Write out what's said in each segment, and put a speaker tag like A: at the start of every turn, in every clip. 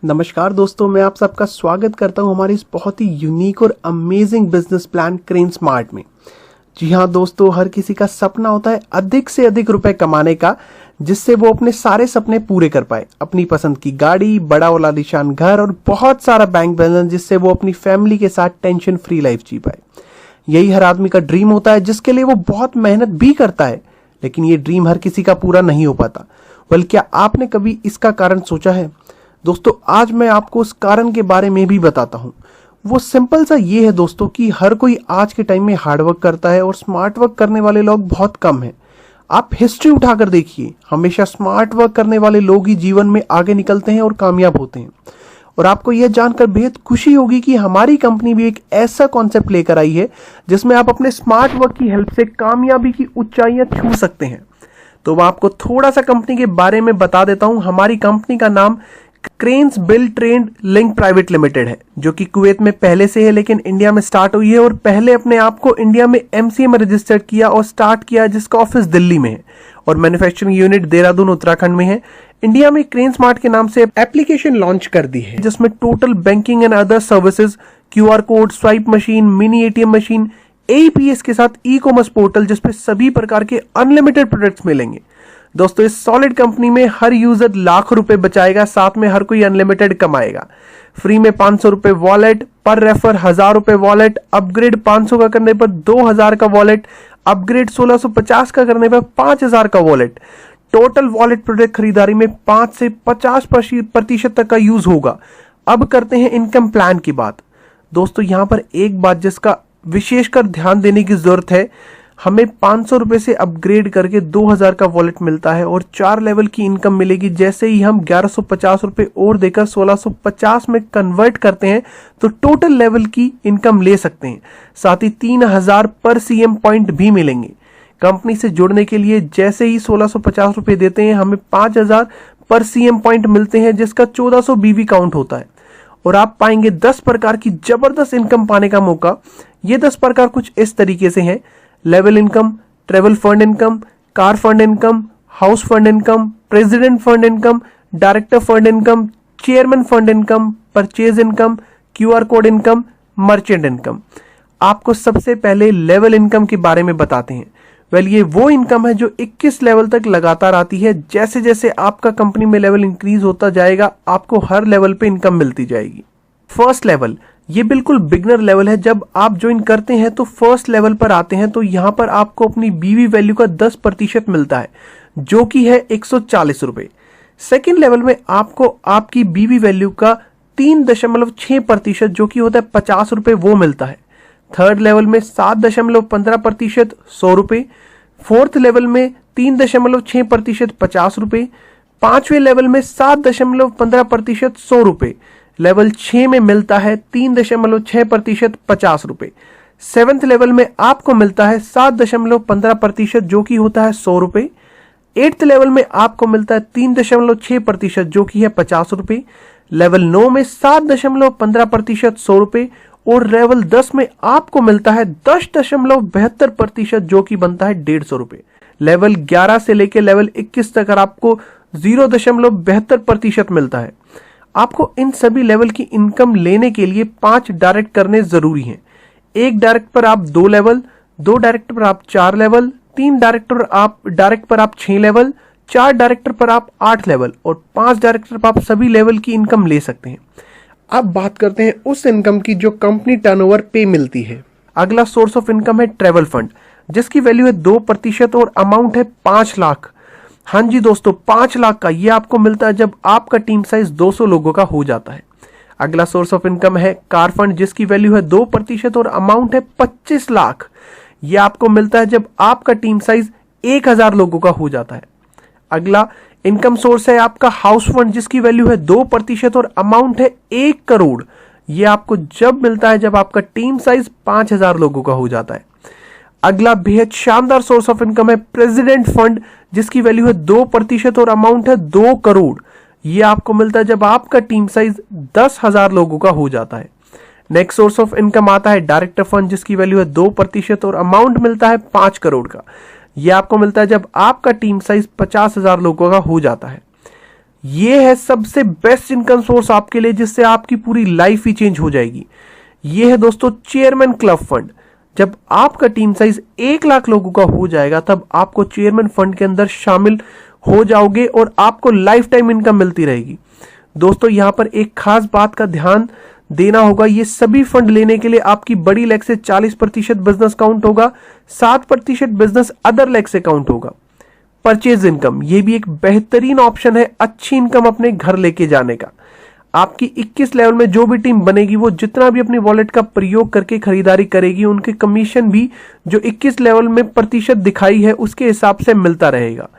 A: नमस्कार दोस्तों, मैं आप सबका स्वागत करता हूं हमारे इस बहुत ही यूनिक और amazing business plan crane smart में। जी हाँ दोस्तों, हर किसी का सपना होता है अधिक से अधिक रुपए कमाने का, जिससे वो अपने सारे सपने पूरे कर पाए। अपनी पसंद की गाड़ी, बड़ा वाला आलीशान घर और बहुत सारा बैंक बैलेंस, जिससे वो अपनी फैमिली के साथ टेंशन फ्री लाइफ जी पाए। यही हर आदमी का ड्रीम होता है, जिसके लिए वो बहुत मेहनत भी करता है, लेकिन ये ड्रीम हर किसी का पूरा नहीं हो पाता। बल्कि क्या आपने कभी इसका कारण सोचा है? दोस्तों, आज मैं आपको उस कारण के बारे में भी बताता हूं। वो सिंपल सा ये है दोस्तों कि हर कोई आज के टाइम में हार्डवर्क करता है और स्मार्ट वर्क करने वाले लोग बहुत कम हैं। आप हिस्ट्री उठाकर देखिए, हमेशा स्मार्ट वर्क करने वाले लोग ही जीवन में आगे निकलते हैं और कामयाब होते हैं। और आपको यह जानकर बेहद खुशी होगी कि हमारी कंपनी भी एक ऐसा कॉन्सेप्ट लेकर आई है जिसमें आप अपने स्मार्ट वर्क की हेल्प से कामयाबी की ऊंचाइयां छू सकते हैं। तो मैं आपको थोड़ा सा कंपनी के बारे में बता देता हूं। हमारी कंपनी का नाम cranes build trend link private limited है, जो कि कुवैत में पहले से है लेकिन इंडिया में स्टार्ट हुई है। और पहले अपने आप को इंडिया में एमसीए में रजिस्टर्ड किया और स्टार्ट किया, जिसका ऑफिस दिल्ली में है और मैन्युफैक्चरिंग यूनिट देहरादून उत्तराखंड में है। इंडिया में क्रेन स्मार्ट के नाम से एप्लीकेशन लॉन्च कर दी है, जिसमें total banking and other services, QR code, swipe machine, mini ATM machine, AEPS के साथ ई कॉमर्स पोर्टल, जिसपे सभी प्रकार के अनलिमिटेड प्रोडक्ट्स मिलेंगे। दोस्तों, इस सॉलिड कंपनी में हर यूजर लाख रुपए बचाएगा, साथ में हर कोई अनलिमिटेड कमाएगा। फ्री में 500 रुपए वॉलेट, पर रेफर 1000 रुपए वॉलेट, अपग्रेड 500 का करने पर 2000 का वॉलेट, अपग्रेड 1650 का करने पर 5000 का वॉलेट। टोटल वॉलेट प्रोडक्ट खरीदारी में 5 से 50% तक का यूज होगा। अब करते हैं इनकम प्लान की बात। दोस्तों, यहां पर एक बात जिसका विशेषकर ध्यान देने की जरूरत है, हमें 500 रुपए से अपग्रेड करके 2000 का वॉलेट मिलता है और 4 लेवल की इनकम मिलेगी। जैसे ही हम 1150 रुपए और देकर 1650 में कन्वर्ट करते हैं तो टोटल लेवल की इनकम ले सकते हैं। साथ ही 3000 पर सीएम पॉइंट भी मिलेंगे। कंपनी से जुड़ने के लिए जैसे ही 1650 रुपए देते हैं, हमें 5000 पर सीएम पॉइंट मिलते हैं, जिसका 1400 बीवी काउंट होता है। और आप पाएंगे 10 प्रकार की जबरदस्त इनकम पाने का मौका। ये 10 प्रकार कुछ इस तरीके से हैं: level income, travel fund income, car fund income, house fund income, president fund income, director fund income, chairman fund income, purchase income, QR code income, merchant income. आपको सबसे पहले लेवल इनकम के बारे में बताते हैं। ये वो इनकम है जो 21 लेवल तक लगातार आती है। जैसे जैसे आपका कंपनी में लेवल इंक्रीज होता जाएगा, आपको हर लेवल पे इनकम मिलती जाएगी। फर्स्ट लेवल, ये बिल्कुल बिगनर लेवल है। जब आप ज्वाइन करते हैं तो फर्स्ट लेवल पर आते हैं, तो यहां पर आपको अपनी बीवी वैल्यू का 10% मिलता है, जो कि है 140 रुपए। सेकेंड लेवल में आपको आपकी बीवी वैल्यू का 3.6%, जो कि होता है 50 रुपए, वो मिलता है। थर्ड लेवल में 7.15%, 100 रुपए। फोर्थ लेवल में 3.6%, 50 रुपए। पांचवें लेवल में 7.15%, 100 रुपए। लेवल 6 में मिलता है 3.6%, 50 रुपए। सेवेंथ लेवल में आपको मिलता है 7.15%, जो कि होता है 100 रुपए। एट्थ लेवल में आपको मिलता है 3.6%, जो कि है 50 रुपए। लेवल 9 में 7.15%, 100 रुपए। और लेवल 10 में आपको मिलता है 10.72%, जो कि बनता है 150 रुपए। लेवल 11 से लेकर लेवल 21 तक आपको 0.72% मिलता है। आपको इन सभी लेवल की इनकम लेने के लिए 5 डायरेक्ट करने जरूरी हैं। एक डायरेक्ट पर आप 2 लेवल, 2 डायरेक्ट पर आप 4 लेवल, 3 डायरेक्ट पर आप 6 लेवल, 4 डायरेक्टर पर आप 8 लेवल और 5 डायरेक्टर पर आप सभी लेवल की इनकम ले सकते हैं। अब बात करते हैं उस इनकम की जो कंपनी टर्नओवर पे मिलती है। अगला सोर्स ऑफ इनकम है ट्रेवल फंड, जिसकी वैल्यू है 2% और अमाउंट है 5 लाख। हाँ जी दोस्तों, 5 लाख का ये आपको मिलता है जब आपका टीम साइज 200 लोगों का हो जाता है। अगला सोर्स ऑफ इनकम है कार फंड, जिसकी वैल्यू है 2% और अमाउंट है 25 लाख। ये आपको मिलता है जब आपका टीम साइज 1000 लोगों का हो जाता है। अगला इनकम सोर्स है आपका हाउस फंड, जिसकी वैल्यू है 2% और अमाउंट है 1 करोड़। ये आपको जब मिलता है जब आपका टीम साइज 5000 लोगों का हो जाता है। अगला बेहद शानदार सोर्स ऑफ इनकम है प्रेसिडेंट फंड, जिसकी वैल्यू है 2% और अमाउंट है 2 करोड़। ये आपको मिलता है जब आपका टीम साइज 10,000 लोगों का हो जाता है। नेक्स्ट सोर्स ऑफ इनकम आता है डायरेक्टर फंड, जिसकी वैल्यू है 2% और अमाउंट मिलता है 5 करोड़ का। यह आपको मिलता है जब आपका टीम साइज 50,000 लोगों का हो जाता है। ये है सबसे बेस्ट इनकम सोर्स आपके लिए, जिससे आपकी पूरी लाइफ ही चेंज हो जाएगी। ये है दोस्तों चेयरमैन क्लब फंड। जब आपका टीम साइज 1 लाख लोगों का हो जाएगा तब आपको चेयरमैन फंड के अंदर शामिल हो जाओगे और आपको लाइफ टाइम इनकम मिलती रहेगी। दोस्तों यहां पर एक खास बात का ध्यान देना होगा, ये सभी फंड लेने के लिए आपकी बड़ी लेग से 40% बिजनेस काउंट होगा, 7% बिजनेस अदर लेग से काउंट होगा। परचेज इनकम, ये भी एक बेहतरीन ऑप्शन है अच्छी इनकम अपने घर लेके जाने का। आपकी 21 लेवल में जो भी टीम बनेगी वो जितना भी अपनी वॉलेट का प्रयोग करके खरीदारी करेगी, उनके कमीशन भी जो 21 लेवल में प्रतिशत दिखाई है उसके हिसाब से मिलता रहेगा,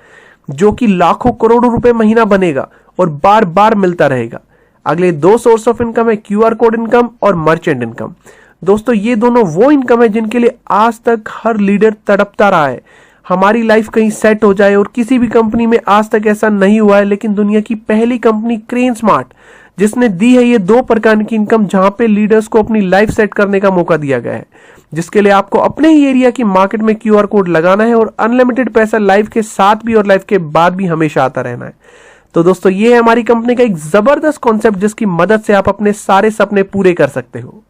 A: जो कि लाखों करोड़ों रुपए महीना बनेगा और बार बार मिलता रहेगा। अगले 2 सोर्स ऑफ इनकम है QR कोड इनकम और मर्चेंट इनकम। दोस्तों ये दोनों वो इनकम है जिनके लिए आज तक हर लीडर तड़पता रहा है। हमारी लाइफ कहीं सेट हो जाए, और किसी भी कंपनी में आज तक ऐसा नहीं हुआ है, लेकिन दुनिया की पहली कंपनी क्रेन स्मार्ट जिसने दी है ये 2 प्रकार की इनकम, जहां पे लीडर्स को अपनी लाइफ सेट करने का मौका दिया गया है, जिसके लिए आपको अपने ही एरिया की मार्केट में QR कोड लगाना है और अनलिमिटेड पैसा लाइफ के साथ भी और लाइफ के बाद भी हमेशा आता रहना है। तो दोस्तों ये है हमारी कंपनी का एक जबरदस्त कॉन्सेप्ट जिसकी मदद से आप अपने सारे सपने पूरे कर सकते हो।